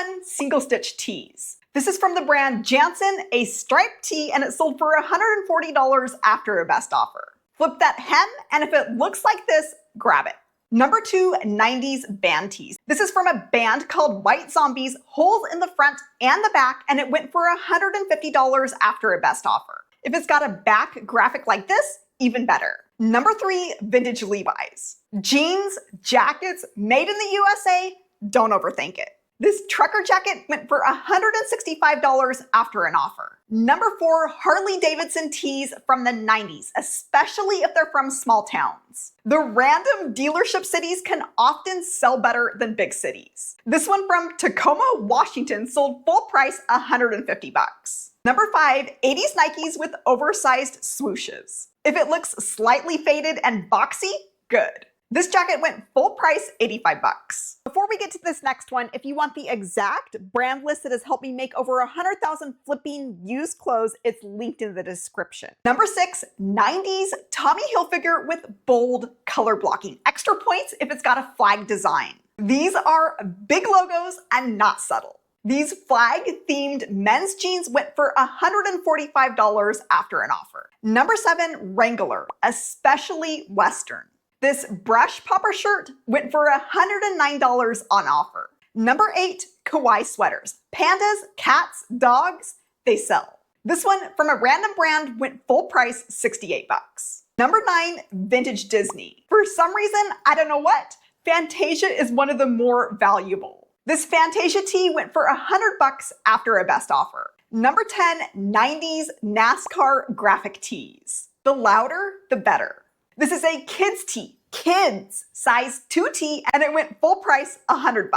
1 single stitch tees. This is from the brand Jansen, a striped tee, and it sold for $140 after a best offer. Flip that hem, and if it looks like this, grab it. Number 2, 90s band tees. This is from a band called White Zombies, holes in the front and the back, and it went for $150 after a best offer. If it's got a back graphic like this, even better. Number 3, vintage Levi's. Jeans, jackets, made in the USA, don't overthink it. This trucker jacket went for $165 after an offer. Number 4, Harley Davidson tees from the 90s, especially if they're from small towns. The random dealership cities can often sell better than big cities. This one from Tacoma, Washington sold full price $150. Number 5, 80s Nikes with oversized swooshes. If it looks slightly faded and boxy, good. This jacket went full price $85. Before we get to this next one, if you want the exact brand list that has helped me make over 100,000 flipping used clothes, it's linked in the description. Number 6, 90s Tommy Hilfiger with bold color blocking. Extra points if it's got a flag design. These are big logos and not subtle. These flag-themed men's jeans went for $145 after an offer. Number 7, Wrangler, especially Western. This brush popper shirt went for $109 on offer. Number 8, kawaii sweaters. Pandas, cats, dogs, they sell. This one from a random brand went full price $68. Number 9, vintage Disney. For some reason, I don't know what, Fantasia is one of the more valuable. This Fantasia tee went for $100 after a best offer. Number 10, 90s NASCAR graphic tees. The louder, the better. This is a kids tee, kids size 2T, and it went full price $100.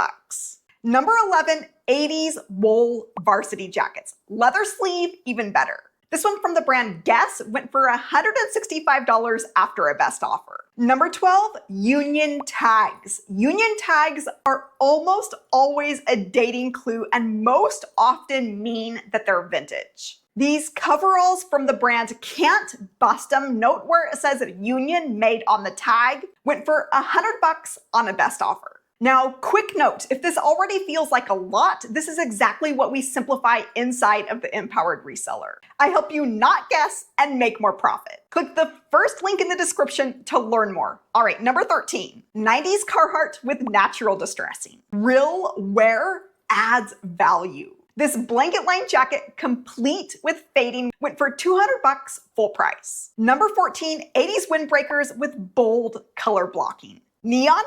Number 11, 80s wool varsity jackets. Leather sleeve, even better. This one from the brand Guess went for $165 after a best offer. Number 12, Union tags. Union tags are almost always a dating clue and most often mean that they're vintage. These coveralls from the brand Can't Bust 'Em, note where it says Union made on the tag, went for $100 on a best offer. Now, quick note, if this already feels like a lot, this is exactly what we simplify inside of the Empowered Reseller. I help you not guess and make more profit. Click the first link in the description to learn more. All right, number 13, 90s Carhartt with natural distressing. Real wear adds value. This blanket line jacket, complete with fading, went for $200 full price. Number 14, 80s windbreakers with bold color blocking. Neon,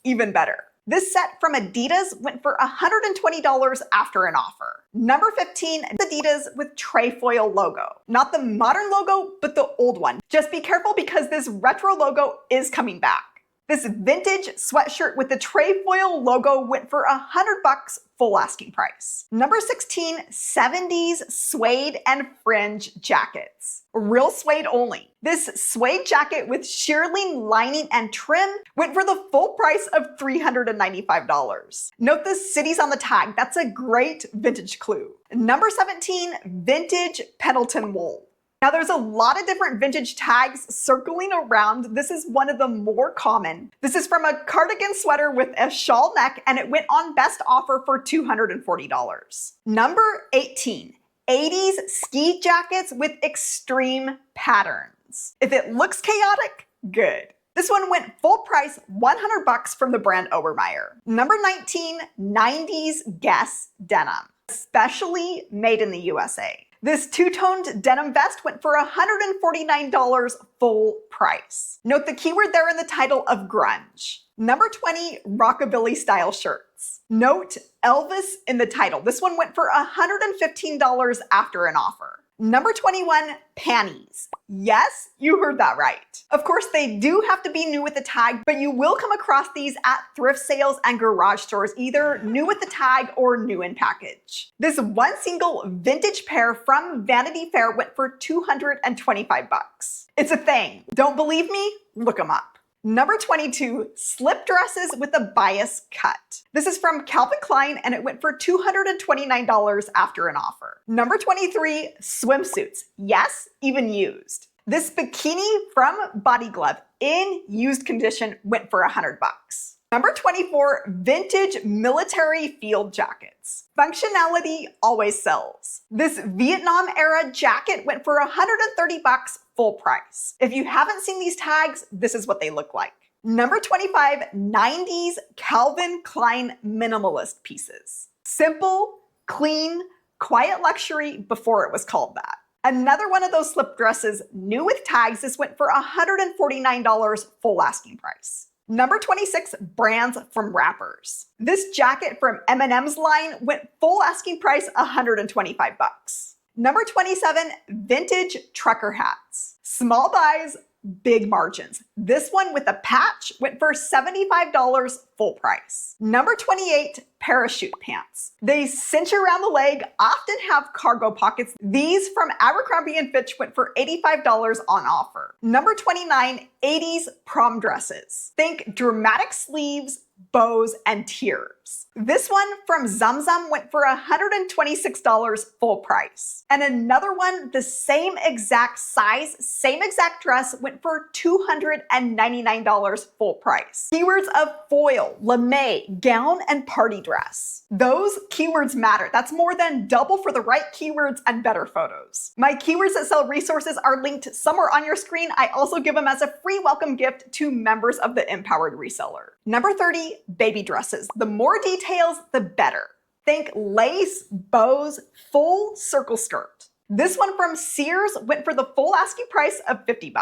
even better. This set from Adidas went for $120 after an offer. Number 15, Adidas with trefoil logo. Not the modern logo, but the old one. Just be careful because this retro logo is coming back. This vintage sweatshirt with the trefoil logo went for $100 full asking price. Number 16, 70s suede and fringe jackets. Real suede only. This suede jacket with shearling lining and trim went for the full price of $395. Note the cities on the tag. That's a great vintage clue. Number 17, vintage Pendleton wool. Now there's a lot of different vintage tags circling around. This is one of the more common. This is from a cardigan sweater with a shawl neck and it went on best offer for $240. Number 18, 80s ski jackets with extreme patterns. If it looks chaotic, good. This one went full price $100 from the brand LeeMeier. Number 19, 90s Guess denim, especially made in the USA. This two-toned denim vest went for $149 full price. Note the keyword there in the title of grunge. Number 20, rockabilly style shirts. Note Elvis in the title. This one went for $115 after an offer. Number 21, panties. Yes, you heard that right. Of course, they do have to be new with the tag, but you will come across these at thrift sales and garage stores, either new with the tag or new in package. This one single vintage pair from Vanity Fair went for $225. It's a thing. Don't believe me? Look them up. Number 22, slip dresses with a bias cut. This is from Calvin Klein and it went for $229 after an offer. Number 23, swimsuits. Yes, even used. This bikini from Body Glove in used condition went for $100. Number 24, vintage military field jackets. Functionality always sells. This Vietnam era jacket went for $130 full price. If you haven't seen these tags, this is what they look like. Number 25, 90s Calvin Klein minimalist pieces. Simple, clean, quiet luxury before it was called that. Another one of those slip dresses, new with tags, this went for $149 full asking price. Number 26, brands from rappers. This jacket from Eminem's line went full asking price $125. Number 27, vintage trucker hats. Small buys, big margins. This one with a patch went for $75 full price. Number 28, parachute pants. They cinch around the leg, often have cargo pockets. These from Abercrombie & Fitch went for $85 on offer. Number 29, 80s prom dresses. Think dramatic sleeves, bows, and tiers. This one from Zamzam went for $126 full price. And another one, the same exact size, same exact dress, went for $299 full price. Keywords of foil, lame, gown, and party dress. Those keywords matter. That's more than double for the right keywords and better photos. My keywords that sell resources are linked somewhere on your screen. I also give them as a free welcome gift to members of the Empowered Reseller. Number 30, baby dresses. The more details, the better. Think lace, bows, full circle skirt. This one from Sears went for the full asking price of $50.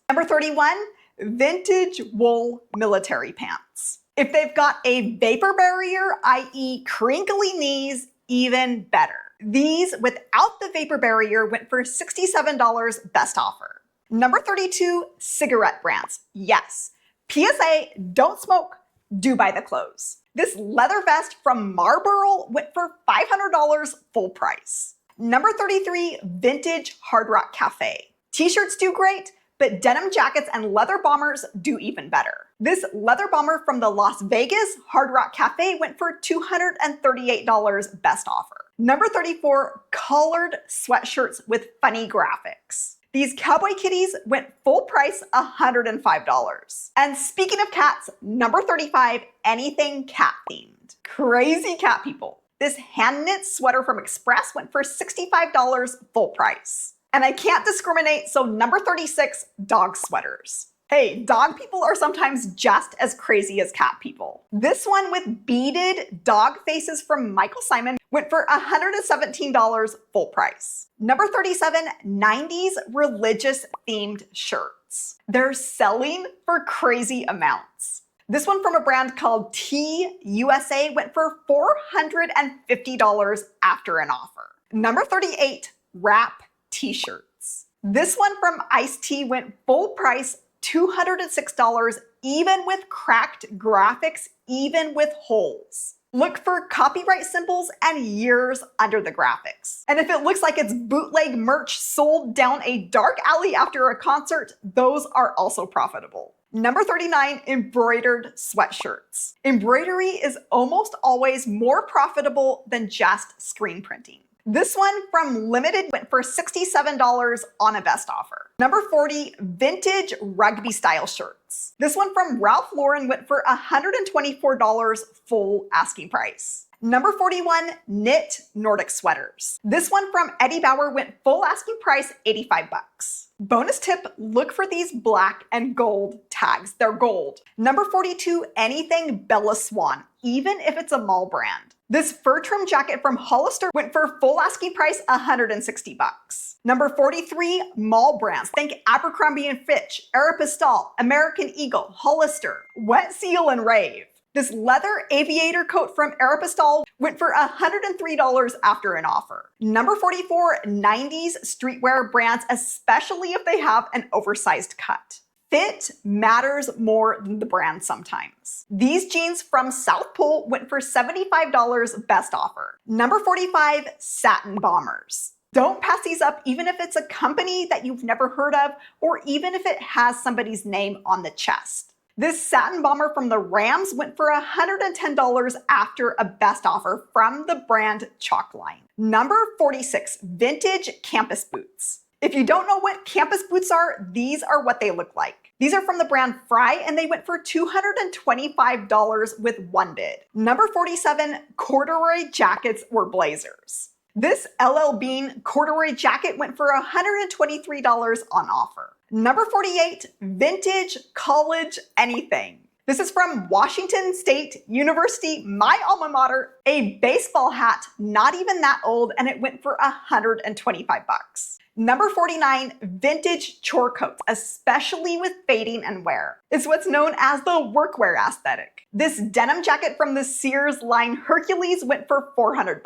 Number 31, vintage wool military pants. If they've got a vapor barrier, i.e. crinkly knees, even better. These without the vapor barrier went for $67 best offer. Number 32, cigarette brands. Yes. PSA, don't smoke, do buy the clothes. This leather vest from Marlboro went for $500 full price. Number 33, vintage Hard Rock Cafe. T-shirts do great, but denim jackets and leather bombers do even better. This leather bomber from the Las Vegas Hard Rock Cafe went for $238 best offer. Number 34, collared sweatshirts with funny graphics. These cowboy kitties went full price $105. And speaking of cats, number 35, anything cat themed. Crazy cat people. This hand knit sweater from Express went for $65 full price. And I can't discriminate, so number 36, dog sweaters. Hey, dog people are sometimes just as crazy as cat people. This one with beaded dog faces from Michael Simon went for $117 full price. Number 37, 90s religious themed shirts. They're selling for crazy amounts. This one from a brand called TUSA went for $450 after an offer. Number 38, wrap t-shirts. This one from Ice-T went full price $206, even with cracked graphics, even with holes. Look for copyright symbols and years under the graphics. And if it looks like it's bootleg merch sold down a dark alley after a concert, those are also profitable. Number 39, embroidered sweatshirts. Embroidery is almost always more profitable than just screen printing. This one from Limited went for $67 on a best offer. Number 40, vintage rugby style shirts. This one from Ralph Lauren went for $124 full asking price. Number 41, knit Nordic sweaters. This one from Eddie Bauer went full asking price $85. Bonus tip, look for these black and gold tags. They're gold. Number 42, anything Bella Swan, even if it's a mall brand. This fur trim jacket from Hollister went for full asking price $160. Number 43, mall brands. Think Abercrombie & Fitch, Aeropostale, American Eagle, Hollister, Wet Seal, and Rave. This leather aviator coat from Aeropostale went for $103 after an offer. Number 44, 90s streetwear brands, especially if they have an oversized cut. Fit matters more than the brand sometimes. These jeans from South Pole went for $75 best offer. Number 45, satin bombers. Don't pass these up even if it's a company that you've never heard of or even if it has somebody's name on the chest. This satin bomber from the Rams went for $110 after a best offer from the brand Chalkline. Number 46, vintage campus boots. If you don't know what campus boots are, these are what they look like. These are from the brand Fry, and they went for $225 with one bid. Number 47, corduroy jackets or blazers. This LL Bean corduroy jacket went for $123 on offer. Number 48, vintage college anything. This is from Washington State University, my alma mater, a baseball hat, not even that old, and it went for $125. Number 49, vintage chore coats, especially with fading and wear. It's what's known as the workwear aesthetic. This denim jacket from the Sears line Hercules went for $400.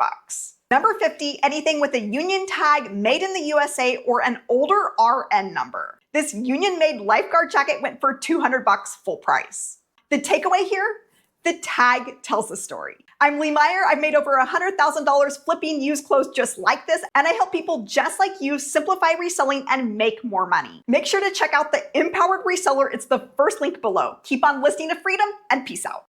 Number 50, anything with a union tag, made in the USA, or an older RN number. This union-made lifeguard jacket went for $200 full price. The takeaway here? The tag tells the story. I'm LeeMeier. I've made over $100,000 flipping used clothes just like this, and I help people just like you simplify reselling and make more money. Make sure to check out the Empowered Reseller. It's the first link below. Keep on listing to freedom, and peace out.